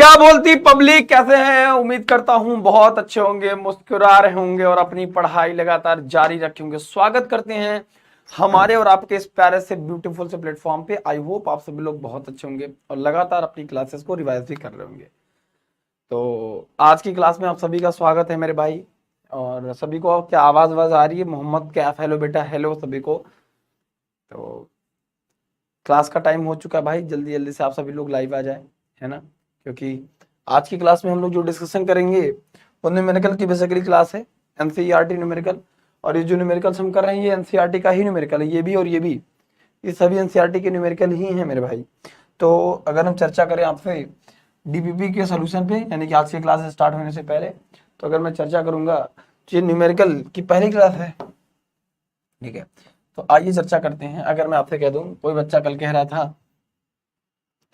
क्या बोलती पब्लिक, कैसे हैं? उम्मीद करता हूं बहुत अच्छे होंगे, मुस्कुरा रहे होंगे और अपनी पढ़ाई लगातार जारी रखे होंगे। स्वागत करते हैं हमारे और आपके इस प्यारे से ब्यूटीफुल से प्लेटफॉर्म पे। आई होप आप सभी लोग बहुत अच्छे होंगे और लगातार अपनी क्लासेस को रिवाइज भी कर रहे होंगे। तो आज की क्लास में आप सभी का स्वागत है मेरे भाई। और सभी को क्या आवाज आ रही है? मोहम्मद कैफ, हेलो बेटा, हेलो सभी को। तो क्लास का टाइम हो चुका है भाई, जल्दी जल्दी से आप सभी लोग लाइव आ जाए, है ना? क्योंकि आज की क्लास में हम लोग जो डिस्कशन करेंगे वो न्यूमेरिकल की बेसिकली क्लास है, एनसीईआरटी न्यूमेरिकल। और ये जो न्यूमेरिकल्स हम कर रहे हैं ये एनसीईआरटी का ही न्यूमेरिकल है, ये भी और ये सभी एनसीईआरटी के न्यूमेरिकल ही हैं मेरे भाई। तो अगर हम चर्चा करें आपसे डीपीपी के सोल्यूशन पे, यानी कि आज की क्लास स्टार्ट होने से पहले, तो अगर मैं चर्चा करूंगा तो ये न्यूमेरिकल की पहली क्लास है, ठीक है? तो आइए चर्चा करते हैं। अगर मैं आपसे कह दूं, कोई बच्चा कल कह रहा था,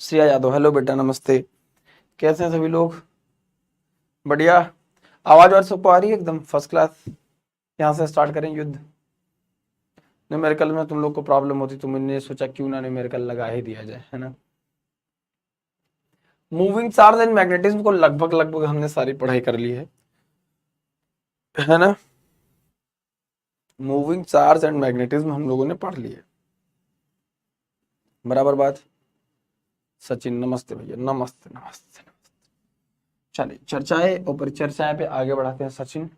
श्रेया यादव, हेलो बेटा, नमस्ते, कैसे हैं सभी लोग? बढ़िया। आवाज और सबको आ रही है? एकदम फर्स्ट क्लास। यहाँ से स्टार्ट करें युद्ध। न्यूमेरिकल में तुम लोग को प्रॉब्लम होती तो मैंने सोचा क्यों ना न्यूमेरिकल लगा ही दिया जाए, है ना? मूविंग चार्ज एंड मैग्नेटिज्म को लगभग हमने सारी पढ़ाई कर ली है ना? मूविंग चार्ज एंड मैग्नेटिज्म हम लोगों ने पढ़ लिए, बराबर बात। सचिन नमस्ते भैया, नमस्ते नमस्ते नमस्ते। चलिए चर्चाएं और परिचर्चाएं पे आगे बढ़ाते हैं। सचिन,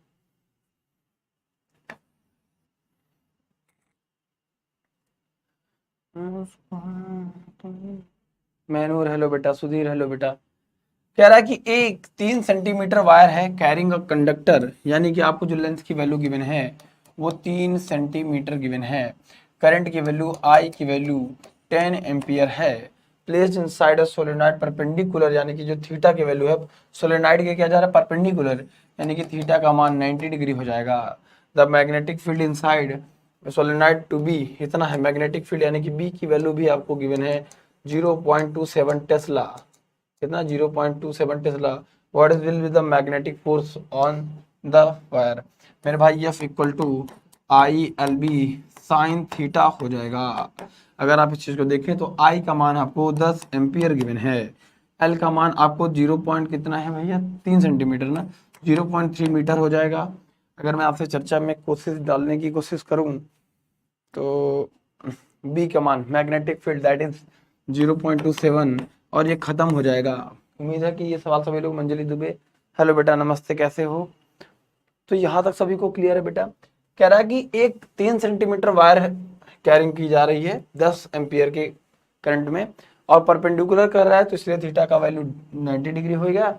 मैनूर हेलो बेटा, सुधीर हेलो बेटा। कह रहा है कि एक 3 सेंटीमीटर वायर है कैरिंग अ कंडक्टर, यानी कि आपको जो लेंथ की वैल्यू गिवन है वो 3 सेंटीमीटर गिवन है। करंट की वैल्यू आई की वैल्यू 10 एम्पियर है। Placed inside a solenoid perpendicular, यानी कि जो थीटा की वैल्यू है सोलेनॉइड के क्या जा रहा है, परपेंडिकुलर, यानी कि थीटा का मान 90 डिग्री हो जाएगा। The magnetic field inside solenoid to be, इतना है मैग्नेटिक फील्ड, यानी कि बी की वैल्यू भी आपको गिवन है 0.27 टेस्ला। कितना? 0.27 tesla. What is will be the magnetic force on the wire? मेरे भाई F equal to I L B sine theta हो जाएगा। अगर आप इस चीज को देखें तो आई का मान आपको 10 एम्पियर गिवन है, एल का मान आपको 0 पॉइंट कितना है भैया, 3 सेंटीमीटर ना, 0.3 मीटर हो जाएगा। अगर मैं आपसे चर्चा में कोशिश डालने की कोशिश करूं तो बी का मान मैग्नेटिक फील्ड दैट इज 0.27 और ये खत्म हो जाएगा। उम्मीद है कि ये सवाल सभी लोग, मंजली दुबे हेलो बेटा, नमस्ते, कैसे हो? तो यहाँ तक सभी को क्लियर है बेटा? कह रहा है कि एक 3 सेंटीमीटर वायर कैरिंग की जा रही है 10 एम्पियर के करंट में और परपेंडिकुलर कर रहा है, तो इसलिए थीटा का वैल्यू 90 डिग्री हो गया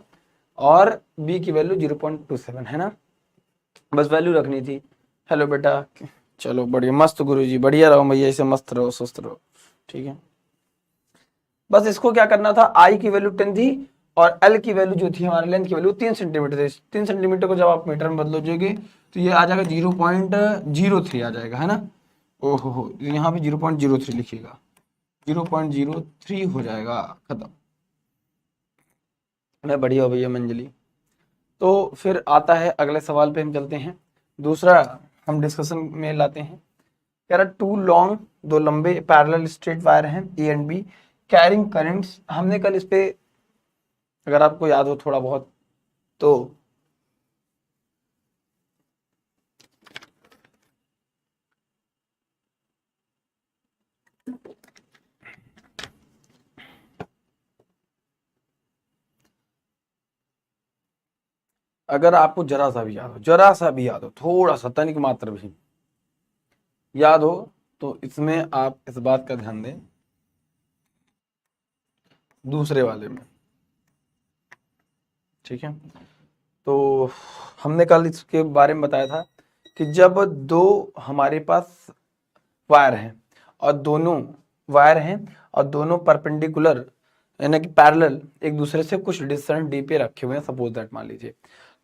और बी की वैल्यू 0.27 है ना, बस वैल्यू रखनी थी। हेलो बेटा, चलो बढ़िया, मस्त गुरुजी, बढ़िया रहो भैया, ऐसे मस्त रहो, सुस्त रहो, ठीक है? बस इसको क्या करना था, आई की वैल्यू 10 थी और एल की वैल्यू जो थी हमारे लेंथ की वैल्यू 3 सेंटीमीटर थी। 3 सेंटीमीटर को जब आप मीटर में बदलोगे तो ये आ जाएगा 0.03 आ जाएगा, है ना? ओहो हो, यहाँ पे 0.03 लिखिएगा, 0.03 हो जाएगा, खत्म। मैं बढ़िया हो भैया मंजली। तो फिर आता है अगले सवाल पे हम चलते हैं, दूसरा हम डिस्कशन में लाते हैं। कह रहा टू लॉन्ग, दो लंबे पैरेलल स्ट्रेट वायर हैं A and B carrying currents. हमने कल इस पे, अगर आपको याद हो थोड़ा बहुत, तो अगर आपको जरा सा भी याद हो, जरा सा भी याद हो, थोड़ा सा तनिक मात्र भी याद हो, तो इसमें आप इस बात का ध्यान दें, दूसरे वाले में, ठीक है? तो हमने कल इसके बारे में बताया था कि जब दो हमारे पास वायर हैं और दोनों वायर हैं और दोनों परपेंडिकुलर, यानी कि पैरेलल एक दूसरे से कुछ डिस्टेंस डी पे रखे हुए हैं, सपोज दैट मान लीजिए,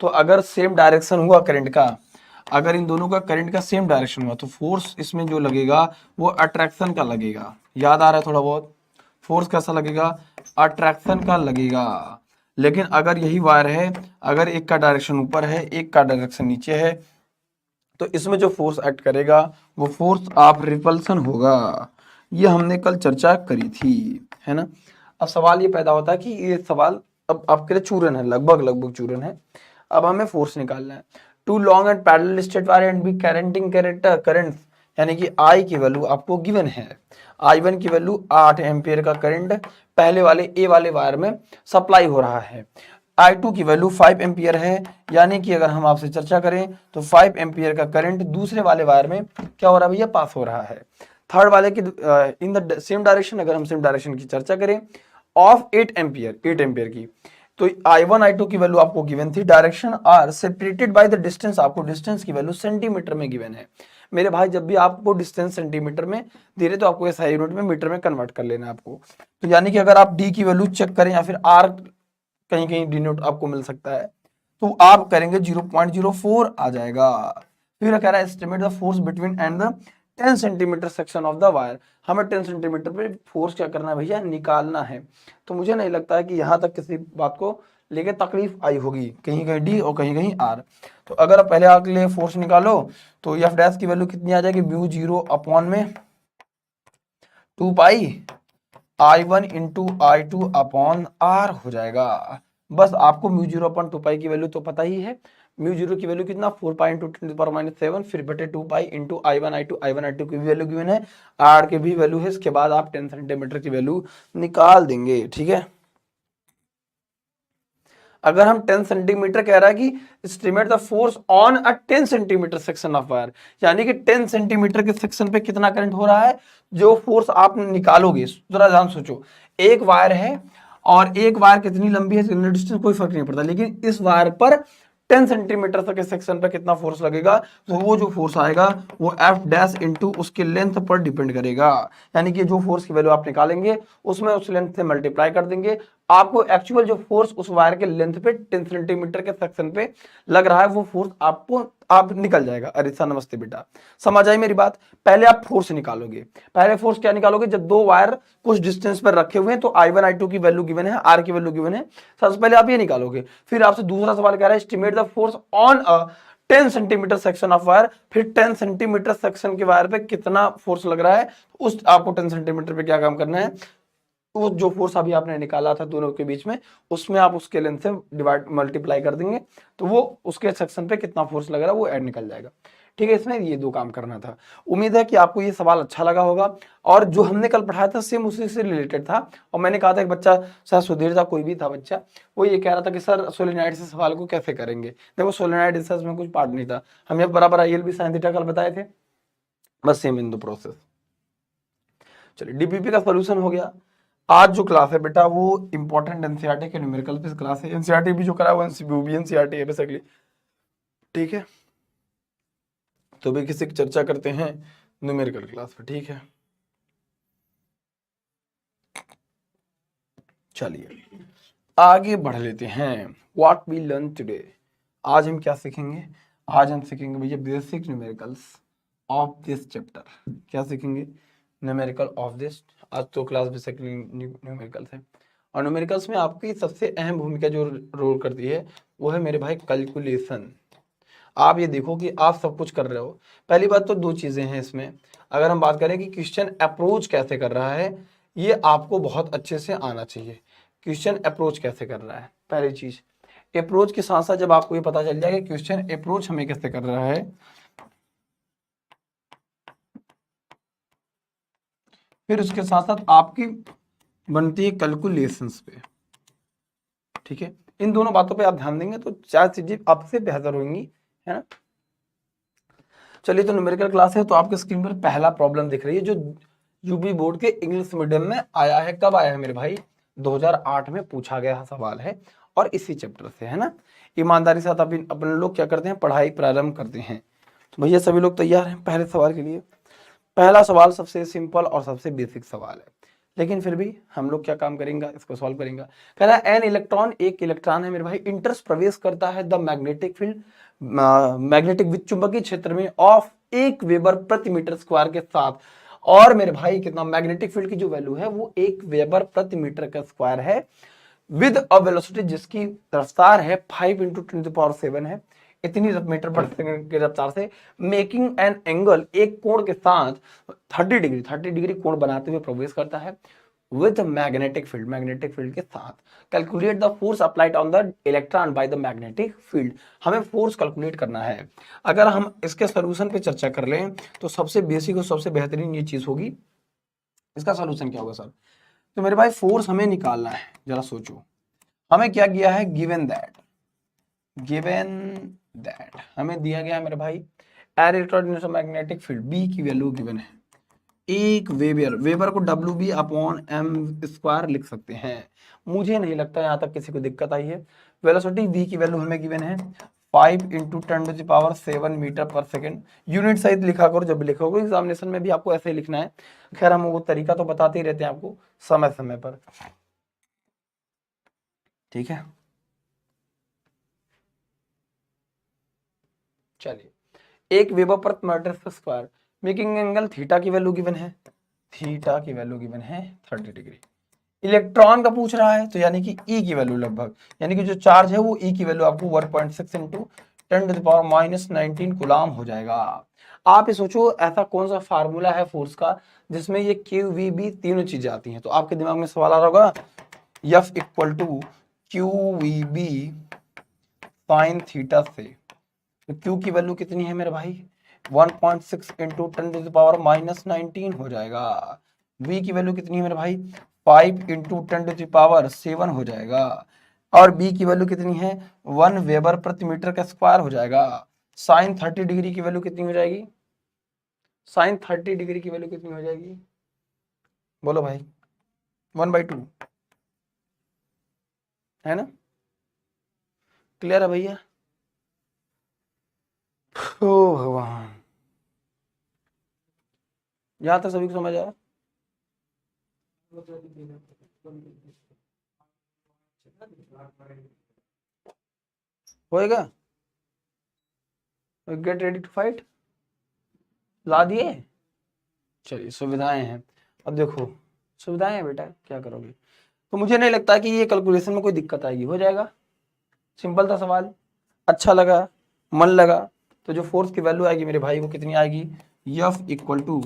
तो अगर सेम डायरेक्शन हुआ करंट का, अगर इन दोनों का करंट का सेम डायरेक्शन हुआ तो फोर्स इसमें जो लगेगा वो अट्रैक्शन का लगेगा। याद आ रहा है थोड़ा बहुत? फोर्स कैसा लगेगा? अट्रैक्शन का लगेगा। लेकिन अगर यही वायर है, अगर एक का डायरेक्शन ऊपर है एक का डायरेक्शन नीचे है, तो इसमें जो फोर्स एक्ट करेगा वो फोर्स ऑफ रिपल्सन होगा। ये हमने कल चर्चा करी थी, है ना? अब सवाल ये पैदा होता है कि ये सवाल अब आपके लिए चूरन है, लगभग लगभग चूरन है। अब हमें फोर्स निकालना है। Two long and parallel straight wire and be carrying character current, यानी कि आई की वैल्यू आपको गिवन है। I1 की वैल्यू 8 एम्पियर का करंट पहले वाले ए वाले वायर में सप्लाई हो रहा है। I2 की वैल्यू 5 एम्पियर है, यानी कि अगर हम आपसे चर्चा करें तो 5 एम्पियर का करंट दूसरे वाले वायर में क्या हो रहा है भैया, पास हो रहा है। थर्ड वाले की इन द सेम डायरेक्शन, अगर हम सेम डायरेक्शन की चर्चा करें ऑफ 8 एम्पियर, 8 एम्पियर की, तो I1 I2 की वैल्यू आपको गिवन थी। Direction are separated by the distance, आपको डिस्टेंस की वैल्यू सेंटीमीटर में गिवन है। मेरे भाई जब भी आपको डिस्टेंस सेंटीमीटर में दे रहे तो आपको ऐसा यूनिट में मीटर में कन्वर्ट कर लेना है आपको। तो यानी कि अगर आप डी की वैल्यू चेक करें या फिर आर कहीं कहीं डिनोट आपको मिल सकता है, तो आप करेंगे 0.04 आ जाएगा। फिर कह रहा है estimate the force between and the 10 centimetre section of the wire. हमें 10 सेंटीमीटर पे फोर्स क्या करना है भैया, निकालना है। तो मुझे नहीं लगता है कि यहाँ तक किसी बात को लेके तकलीफ आई होगी, कहीं कहीं डी और कहीं कहीं आर। तो अगर आप पहले आपके लिए फोर्स निकालो तो एफ डैश की वैल्यू कितनी आ जाएगी, म्यू 0 अपॉन में 2 पाई I1 into I2 upon are हो जाएगा। बस आपको म्यू 0 अपॉन 2 पाई की वैल्यू तो पता ही है। म्यू 0 की वैल्यू कितना, 4 पाई इंटू 10⁻⁷ फिर बटे 2 पाई इंटू I1 I2 की भी वैल्यू गिवन है, आर की भी वैल्यू है। इसके बाद आप 10 सेंटीमीटर की वैल्यू निकाल देंगे, ठीक है। अगर हम 10 सेंटीमीटर कह रहा है कि estimate the force on a 10 centimetre section of wire, यानी कि 10 सेंटीमीटर के सेक्शन पे कितना करंट हो रहा है, जो फोर्स आप निकालोगे। जरा ध्यान सोचो, एक वायर है और एक वायर कितनी लंबी है, डिस्टेंस कोई फर्क नहीं पड़ता, लेकिन इस वायर पर 10 सेंटीमीटर तक के सेक्शन पर कितना फोर्स लगेगा, तो वो जो फोर्स आएगा वो एफ डैश इंटू उसके लेंथ पर डिपेंड करेगा। यानी कि जो फोर्स की वैल्यू आप निकालेंगे उसमें उस लेंथ से मल्टीप्लाई कर देंगे, आपको एक्चुअल जो फोर्स उस वायर के लेंथ पे 10 सेंटीमीटर के सेक्शन पे लग रहा है वो फोर्स आपको आप निकल जाएगा। अरिसा नमस्ते बेटा, समझ आई मेरी बात। पहले आप फोर्स निकालोगे, पहले फोर्स क्या निकालोगे, जब दो वायर कुछ डिस्टेंस पर रखे हुए हैं तो I1 I2 की वैल्यू गिवन है, आर की वैल्यू गिवन है, सबसे पहले आप ये निकालोगे। फिर आपसे दूसरा सवाल कह रहा है estimate the force on a 10 centimetre section of wire, फिर 10 सेंटीमीटर सेक्शन के वायर पे कितना फोर्स लग रहा है, उस आपको 10 सेंटीमीटर पे क्या काम करना है, वो जो फोर्स अभी आपने निकाला था दोनों के बीच में, उसमें आप उसके लेंथ से डिवाइड मल्टीप्लाई कर देंगे, तो वो उसके सेक्शन पे कितना फोर्स लग रहा है वो ऐड निकल जाएगा। ठीक है, इसमें ये दो काम करना था। उम्मीद है कि आपको ये सवाल अच्छा लगा होगा, और जो हमने कल पढ़ाया था सेम उसी से रिलेटेड था। और मैंने कहा था एक बच्चा, शायद सुधीर था, कोई भी था बच्चा, वो ये कह रहा था कि सर सोलेनॉइड से सवाल को कैसे करेंगे। देखो सोलेनॉइड रिसर्च में कुछ पार्ट नहीं था, हमने बराबर ILB sin थीटा कल बताए थे, बस सेम इन दो प्रोसेस। चलिए DPP का सोल्यूशन हो गया। आज जो क्लास है बेटा वो इंपॉर्टेंट एनसीईआरटी के न्यूमेरिकल पे क्लास है। एनसीईआरटी भी जो करा वो एमसीक्यू भी एनसीईआरटी है बेसिकली, ठीक है। तो भी किसी की चर्चा करते हैं न्यूमेरिकल क्लास पे, ठीक है। चलिए आगे बढ़ लेते हैं। व्हाट वी लर्न टुडे, आज हम क्या सीखेंगे, आज हम सीखेंगे भैया basic numericals of this chapter. क्या सीखेंगे, न्यूमेरिकल ऑफ दिस। आज तो क्लास बेसिकली न्यूमेरिकल्स है, और न्यूमेरिकल्स में आपकी सबसे अहम भूमिका जो रोल करती है वो है मेरे भाई कैलकुलेशन। आप ये देखो कि आप सब कुछ कर रहे हो। पहली बात तो दो चीजें हैं इसमें, अगर हम बात करें कि क्वेश्चन अप्रोच कैसे कर रहा है, ये आपको बहुत अच्छे से आना चाहिए। क्वेश्चन अप्रोच कैसे कर रहा है, पहली चीज। अप्रोच के साथ साथ जब आपको ये पता चल जाएगा क्वेश्चन अप्रोच हमें कैसे कर रहा है, फिर उसके साथ साथ आपकी बनती है कैलकुलेशंस पे, ठीक है। इन दोनों बातों पे आप ध्यान देंगे तो चार चीजें आपसे बेहतर होंगी, है ना। चलिए तो न्यूमेरिकल क्लास है, तो आपके स्क्रीन पर पहला प्रॉब्लम दिख रही है जो यूपी बोर्ड के इंग्लिश मीडियम में आया है। कब आया है मेरे भाई, 2008 में पूछा गया सवाल है, और इसी चैप्टर से, है ना। ईमानदारी से साथ अपन लोग क्या करते हैं, पढ़ाई प्रारंभ करते हैं। तो भैया सभी लोग तैयार हैं पहले सवाल के लिए। पहला सवाल सबसे सिंपल और सबसे बेसिक सवाल है, लेकिन फिर भी हम लोग क्या काम करेंगे, इसको सॉल्व करेंगे। कह रहा है एन इलेक्ट्रॉन, एक इलेक्ट्रॉन है मेरे भाई, इंटर्स प्रवेश करता है द मैग्नेटिक फील्ड, मैग्नेटिक विद्युतचुंबकीय क्षेत्र में ऑफ 1 वेबर प्रति मीटर स्क्वायर के साथ। और मेरे भाई कितना, मैग्नेटिक फील्ड की जो वैल्यू है वो 1 वेबर प्रति मीटर का स्क्वायर है, विद अ वेलोसिटी जिसकी रफ्तार है 5 × 10⁻⁷ है, इतनी मीटर पर सेकंड की रफ्तार से, मेकिंग एन एंगल, एक कोण के साथ 30 डिग्री कोण बनाते हुए प्रवेश करता है। विद मैग्नेटिक फील्ड के साथ। Calculate the force applied on the electron by the magnetic field. हमें फोर्स कैलकुलेट करना है। अगर हम इसके सोल्यूशन पे चर्चा कर लें तो सबसे बेसिक और सबसे बेहतरीन ये चीज होगी। इसका सोल्यूशन क्या होगा सर? तो मेरे भाई फोर्स हमें निकालना है, जरा सोचो। हमें क्या किया है? गिवन दैट हमें दिया गया है मेरे भाई मैग्नेटिक फील्ड बी की वैल्यू गिवन है। एक वेबर को W B upon M square लिख सकते हैं। मुझे नहीं लगता यहाँ तक किसी को दिक्कत आई है। वेलोसिटी v की वैल्यू हमें गिवन है 5 × 10⁷ मीटर पर सेकेंड। यूनिट सहित लिखा करो जब भी लिखोगे, एग्जामिनेशन में भी आपको ऐसे ही लिखना है। खैर हम वो तरीका तो बताते ही रहते हैं आपको समय समय पर, ठीक है। चलिए, एक वेबर पर metre square, making angle theta की वैल्यू गिवन है। थीटा की वैल्यू गिवन है 30 डिग्री। इलेक्ट्रॉन का पूछ रहा है तो यानी कि ई की वैल्यू लगभग, यानी कि जो चार्ज है वो ई की वैल्यू आपको 1.6 इंटू 10⁻⁻19 कूलाम हो जाएगा। आप ये सोचो ऐसा कौन सा फार्मूला है फोर्स का जिसमें ये क्यू वी बी तीनों चीजें आती हैं। तो आपके दिमाग में सवाल आ रहा होगा F equal to Q V B sine theta से। तो क्यू की वैल्यू कितनी है मेरे भाई? 1.6 इंटू 10⁻⁻19 हो जाएगा। v की वैल्यू कितनी है मेरे भाई? 5 इंटू 10⁻7 हो जाएगा। और b की वैल्यू कितनी है? 1 वेबर प्रति मीटर का स्क्वायर हो जाएगा। साइन 30 डिग्री की वैल्यू कितनी हो जाएगी? साइन 30 डिग्री की वैल्यू कितनी हो जाएगी? बोलो भाई। 1/2 है ना? क्लियर है भैया? ओ भगवान, यहां तक सभी को समझ आया? होएगा? गेट रेडी टू फाइट ला दिए। चलिए, सुविधाएं हैं। अब देखो, सुविधाएं हैं बेटा, क्या करोगे? तो मुझे नहीं लगता कि ये कैलकुलेशन में कोई दिक्कत आएगी, हो जाएगा। सिंपल था सवाल, अच्छा लगा, मन लगा। तो जो फोर्स की वैल्यू आएगी मेरे भाई वो कितनी आएगी? एफ इक्वल टू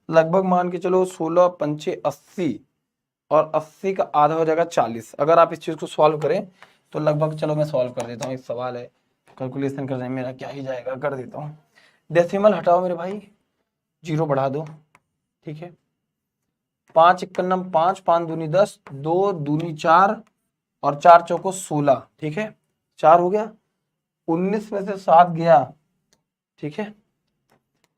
लगभग मान के चलो 16 पंचे 80, और 80 का आधा हो जाएगा 40। अगर आप इस चीज को सॉल्व करें तो लगभग, चलो मैं सॉल्व कर देता हूँ, एक सवाल है, कैलकुलेशन करने में मेरा क्या ही जाएगा, कर देता हूँ। डेसिमल हटाओ मेरे भाई, जीरो बढ़ा दो, ठीक है। 5 इक्कन्नम 5, 5 दूनी 10, 2 दूनी 4, और 4 चौको 16, ठीक है। 4 हो गया, 19 में से 7 गया, ठीक है।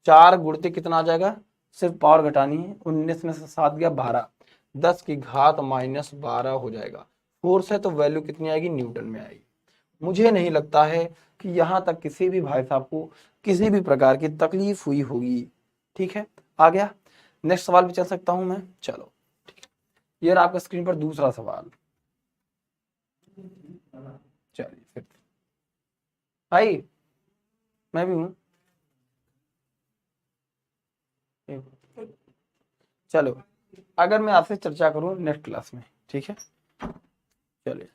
4 गुणते कितना आ जाएगा? सिर्फ पावर घटानी है, 19 में से 7 गया 12, 10 की घात -12 हो जाएगा। फोर्स है तो वैल्यू कितनी आएगी? न्यूटन में आएगी। मुझे नहीं लगता है कि यहां तक किसी भी भाई साहब को किसी भी प्रकार की तकलीफ हुई होगी, ठीक है। आ गया? नेक्स्ट सवाल पे चल सकता हूं मैं? चलो, ठीक है। ये रहा आपका स्क्रीन पर दूसरा सवाल। चलिए फिर भाई, मैं भी हूं। चलो, अगर मैं आपसे चर्चा करूं नेक्स्ट क्लास में, ठीक है। चलिए,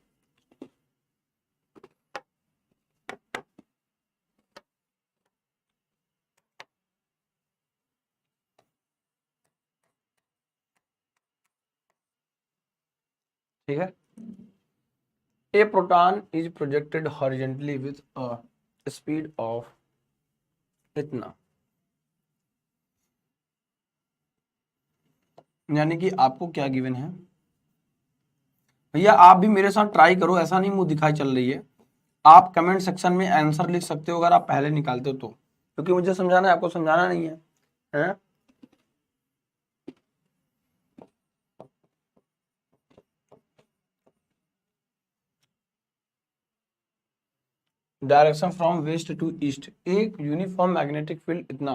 ठीक है। A proton is projected horizontally with a speed of इतना, यानी कि आपको क्या गिवन है भैया? आप भी मेरे साथ ट्राई करो, ऐसा नहीं मुंह दिखाई चल रही है। आप कमेंट सेक्शन में आंसर लिख सकते हो अगर आप पहले निकालते हो तो, क्योंकि मुझे समझाना है, आपको समझाना नहीं है? Direction from west to east, एक यूनिफॉर्म मैग्नेटिक फील्ड इतना,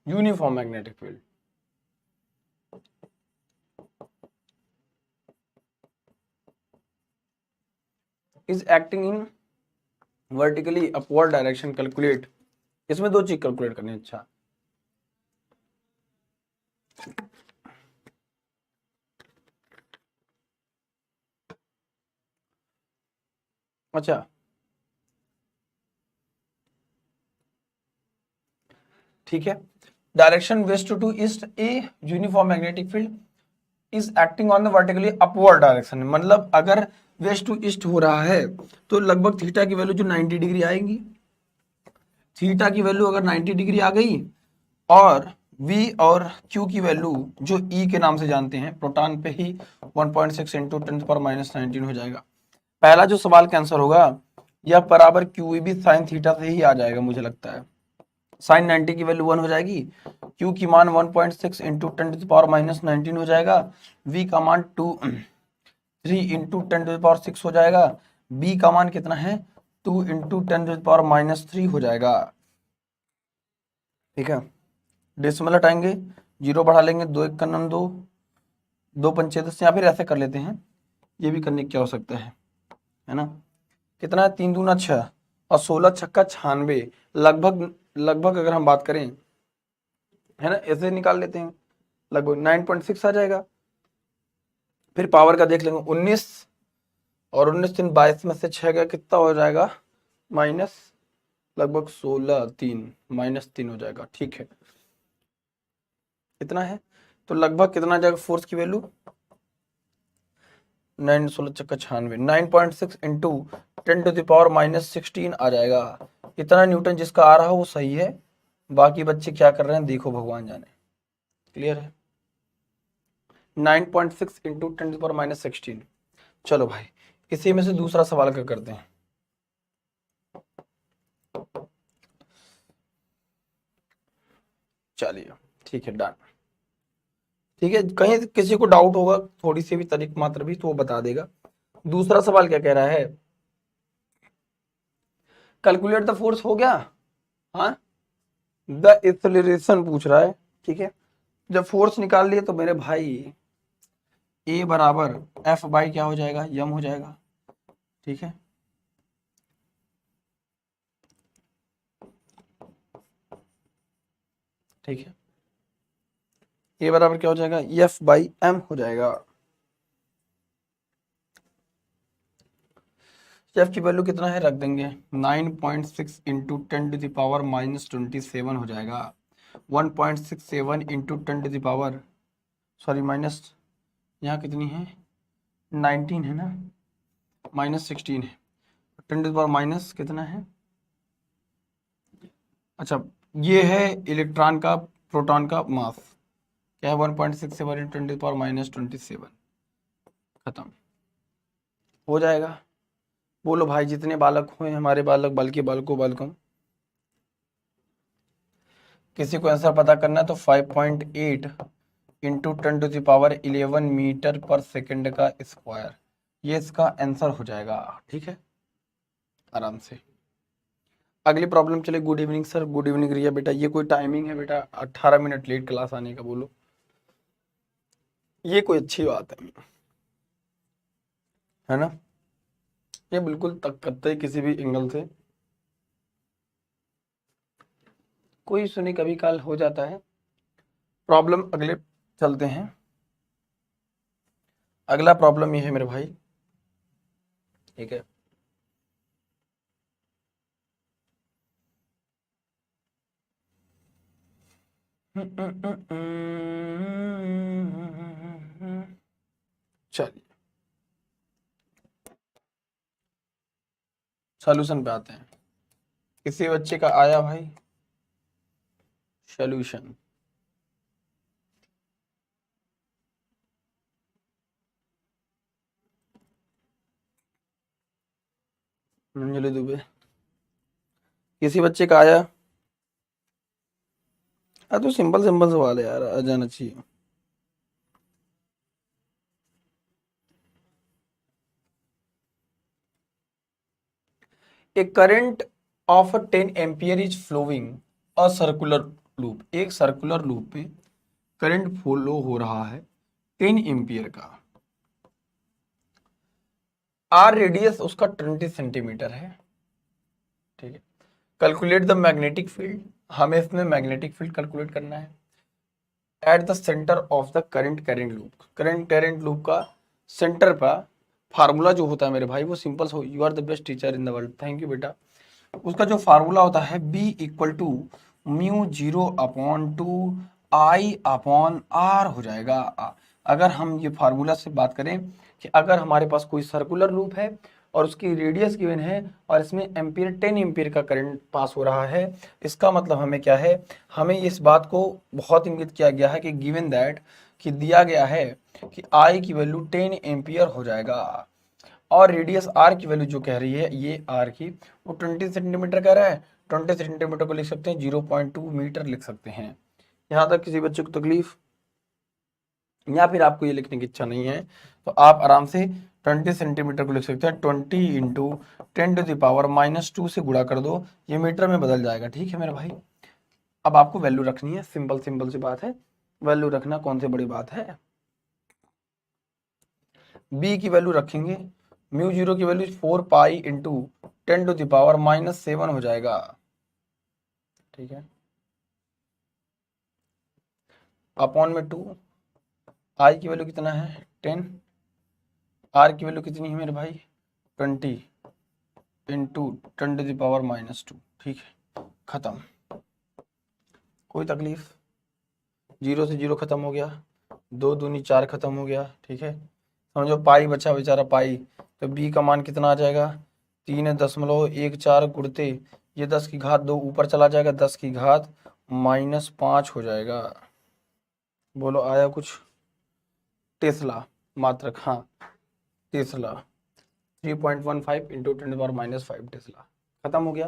uniform magnetic field is acting in vertically upward direction. Calculate, इसमें दो चीज कैलकुलेट करनी है। अच्छा, अच्छा, ठीक है। Direction west to east, A uniform magnetic field is acting on the vertically upward direction. मतलब अगर वेस्ट टू ईस्ट हो रहा है तो लगभग थीटा की वैल्यू जो 90 डिग्री आएगी, थीटा की वैल्यू अगर 90 डिग्री आ गई और v और q की वैल्यू जो e के नाम से जानते हैं, प्रोटॉन पे ही 1.6 इंटू 10⁻19 हो जाएगा। पहला जो सवाल का आंसर होगा यह बराबर क्यू भी साइन थीटा से ही आ जाएगा मुझे लगता है। साइन 90 की वैल्यू 1 हो जाएगी, q की मान 1.6 इंटू 10⁻19 हो जाएगा, v का मान 3 इंटू 10⁻6 हो जाएगा, b का मान कितना है 2 इंटू 10⁻³ हो जाएगा। ठीक है, डेसिमल हटाएंगे, जीरो बढ़ा लेंगे, 2 1 का 2, 2 पंचे 10, या फिर ऐसे कर लेते हैं, ये भी करने की क्या हो सकता है ना। कितना है 3 दूना 6 और 16 छक्का 96, लगभग अगर हम बात करें है ना, ऐसे निकाल लेते हैं, लगभग 9.6 आ जाएगा। फिर पावर का देख लेंगे, 19 और 19 3 22 में से 6 का कितना हो जाएगा माइनस, लगभग 16 3 -3 हो जाएगा। ठीक है, इतना है तो लगभग कितना जाएगा फोर्स की वैल्यू 9 16 छक्का 96, 9.6 इंटू 10⁻16 आ जाएगा। इतना न्यूटन जिसका आ रहा है वो सही है, बाकी बच्चे क्या कर रहे हैं देखो भगवान जाने। क्लियर है, 9.6 इंटू 10⁻16। चलो भाई इसी में से दूसरा सवाल क्या करते हैं। चलिए ठीक है, डन। ठीक है, कहीं किसी को डाउट होगा थोड़ी सी भी तरीक मात्र भी तो वो बता देगा। दूसरा सवाल क्या कह रहा है, कैलकुलेट द फोर्स हो गया, हाँ द एक्सेलरेशन पूछ रहा है। ठीक है, जब फोर्स निकाल लिए तो मेरे भाई ए बराबर एफ बाई क्या हो जाएगा यम हो जाएगा। ठीक है, ठीक है, ए बराबर क्या हो जाएगा एफ बाई एम हो जाएगा। एफ की वैल्यू कितना है रख देंगे 9.6 इंटू 10⁻⁻27 हो जाएगा। 1.67 इंटू 10 सॉरी माइनस, यहाँ कितनी है 19 है ना, -16 है, 10 माइनस कितना है, अच्छा ये है इलेक्ट्रॉन का प्रोटॉन का मास, क्या है 1.67 इंटू 10⁻27, खत्म हो जाएगा। बोलो भाई जितने बालक हुए हमारे बालक बल्कि बालकों बालकों, किसी को आंसर पता करना है तो 5.8 इंटू 10⁻11 मीटर पर सेकंड का स्क्वायर, ये इसका आंसर हो जाएगा। ठीक है, आराम से। अगली प्रॉब्लम चले, good evening sir, good evening Riya बेटा। ये कोई टाइमिंग है बेटा 18 मिनट लेट क्लास आने का, बोलो ये कोई अच्छी बात है ना, ये बिल्कुल तक करते है किसी भी एंगल से, कोई सुनी कभी काल हो जाता है। प्रॉब्लम अगले चलते हैं, अगला प्रॉब्लम ये है मेरे भाई। ठीक है, चलिए सॉल्यूशन पे आते हैं। किसी बच्चे का आया भाई सॉल्यूशन, अंजलि दुबे, किसी बच्चे का आया, तो सिंपल सिंपल सवाल है यार, आ जाना चाहिए। A current of 10 ampere is flowing a circular loop, एक सर्कुलर लूप में करंट फ्लो हो रहा है 10 एम्पियर का, आर रेडियस उसका 20 सेंटीमीटर है। ठीक है, कैलकुलेट द मैग्नेटिक फील्ड, हमें इसमें मैग्नेटिक फील्ड कैलकुलेट करना है at the centre of the current loop. Current loop का सेंटर पर फार्मूला जो होता है मेरे भाई वो simple you are the best teacher in the world, thank you बेटा। उसका जो फार्मूला होता है B equal to mu 0/2 I/R हो जाएगा। अगर हम ये फार्मूला से बात करें कि अगर हमारे पास कोई सर्कुलर लूप है और उसकी रेडियस गिवन है और इसमें एम्पियर 10 एम्पियर का करंट पास हो रहा है, इसका मतलब हमें क्या है, हमें इस बात को बहुत इंगित किया गया है कि गिवन दैट कि दिया गया है कि I की वैल्यू 10 एम्पियर हो जाएगा और रेडियस R की वैल्यू जो कह रही है ये R की वो 20 सेंटीमीटर कह रहा है। 20 सेंटीमीटर को लिख सकते हैं 0.2 मीटर लिख सकते हैं। यहाँ तक किसी बच्चे को तकलीफ या फिर आपको ये लिखने की इच्छा नहीं है तो आप आराम से 20 सेंटीमीटर को लिख सकते हैं 20 इंटू 10⁻⁻² से गुणा कर दो, ये मीटर में बदल जाएगा। ठीक है मेरे भाई, अब आपको वैल्यू रखनी है, सिंपल सिंपल सी बात है, वैल्यू रखना कौन सी बड़ी बात है। बी की वैल्यू रखेंगे, म्यू 0 की वैल्यू 4 पाई इंटू 10⁻⁻7 हो जाएगा। ठीक है, अपॉन में 2, आई की वैल्यू कितना है 10, आर की वैल्यू कितनी है मेरे भाई 20 इंटू 10⁻⁻2। ठीक है, खत्म, कोई तकलीफ, 0 से 0 खत्म हो गया, 2 दूनी 4 खत्म हो गया। ठीक है, समझो पाई बचा बेचारा पाई, तो बी का मान कितना आ जाएगा 3.14 गुणते ये 10 की घात 2 ऊपर चला जाएगा, 10 की घात -5 हो जाएगा। बोलो आया कुछ, टेस्ला मात्रक, हाँ टेस्ला 3.15 इंटू 10⁻⁻5 टेस्ला, खत्म हो गया,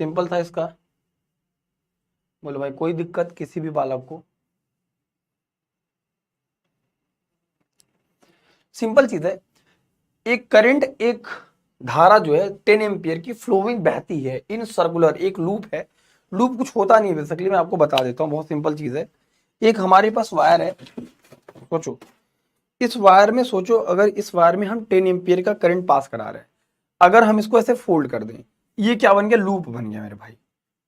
सिंपल था इसका। बोलो भाई कोई दिक्कत किसी भी बालक को, सिंपल चीज है। एक करंट, एक धारा जो है 10 एम्पियर की फ्लोइंग बहती है इन सर्कुलर, एक लूप है, लूप कुछ होता नहीं है बेसिकली, मैं आपको बता देता हूँ, बहुत सिंपल चीज है। एक हमारे पास वायर है, सोचो इस वायर में, सोचो अगर इस वायर में हम 10 एम्पियर का करंट पास करा रहे हैं, अगर हम इसको ऐसे फोल्ड कर दें, ये क्या बन गया, लूप बन गया मेरे भाई,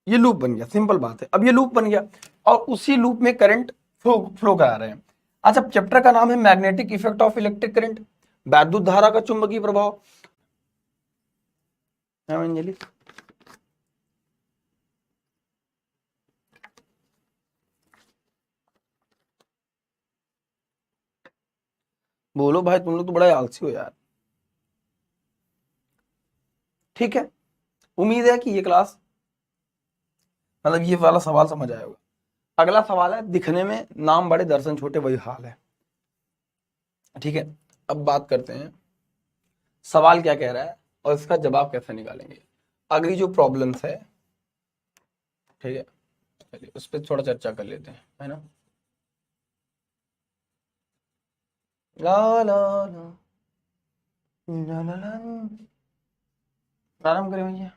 ये लूप बन गया, सिंपल बात है। अब ये लूप बन गया और उसी लूप में करंट फ्लो करा रहे हैं। अच्छा, चैप्टर का नाम है magnetic effect of electric current, वैद्युत धारा का चुंबकीय प्रभाव है अंजलि। बोलो भाई तुम लोग तो बड़ा आलसी हो यार। ठीक है, उम्मीद है कि ये क्लास, मतलब ये वाला सवाल समझ आया होगा। अगला सवाल है, दिखने में नाम बड़े दर्शन छोटे वही हाल है। ठीक है, अब बात करते हैं सवाल क्या कह रहा है और इसका जवाब कैसे निकालेंगे। अगली जो प्रॉब्लम्स है, ठीक है, चलिए उस पर थोड़ा चर्चा कर लेते हैं, है ना। ला ला ला ला ला ला, प्रारंभ करें भैया।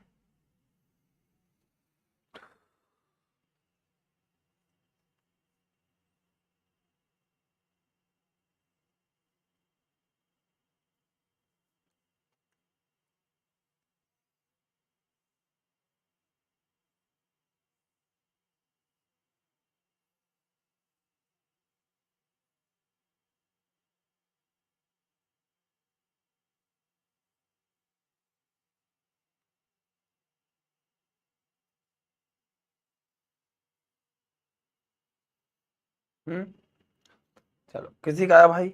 चलो किसी का आया भाई,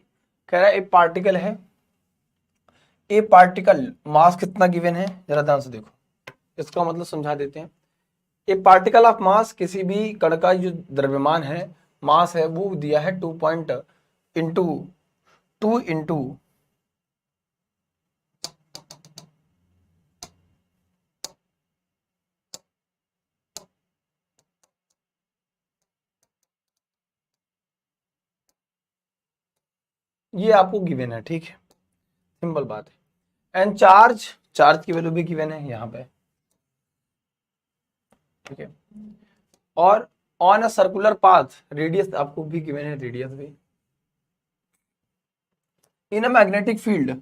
कह रहा है एक पार्टिकल है, ए पार्टिकल मास कितना गिवन है, जरा ध्यान से देखो, इसका मतलब समझा देते हैं। ए पार्टिकल ऑफ मास, किसी भी कण का जो द्रव्यमान है, मास है, वो दिया है 2 पॉइंट इंटू 2 इंटू ये आपको गिवन है। ठीक है, सिंपल बात है। एंड चार्ज, चार्ज की वैल्यू भी गिवन है यहाँ पे। ठीक है, और on a circular path radius आपको भी गिवन है, रेडियस भी। इन अ मैग्नेटिक फील्ड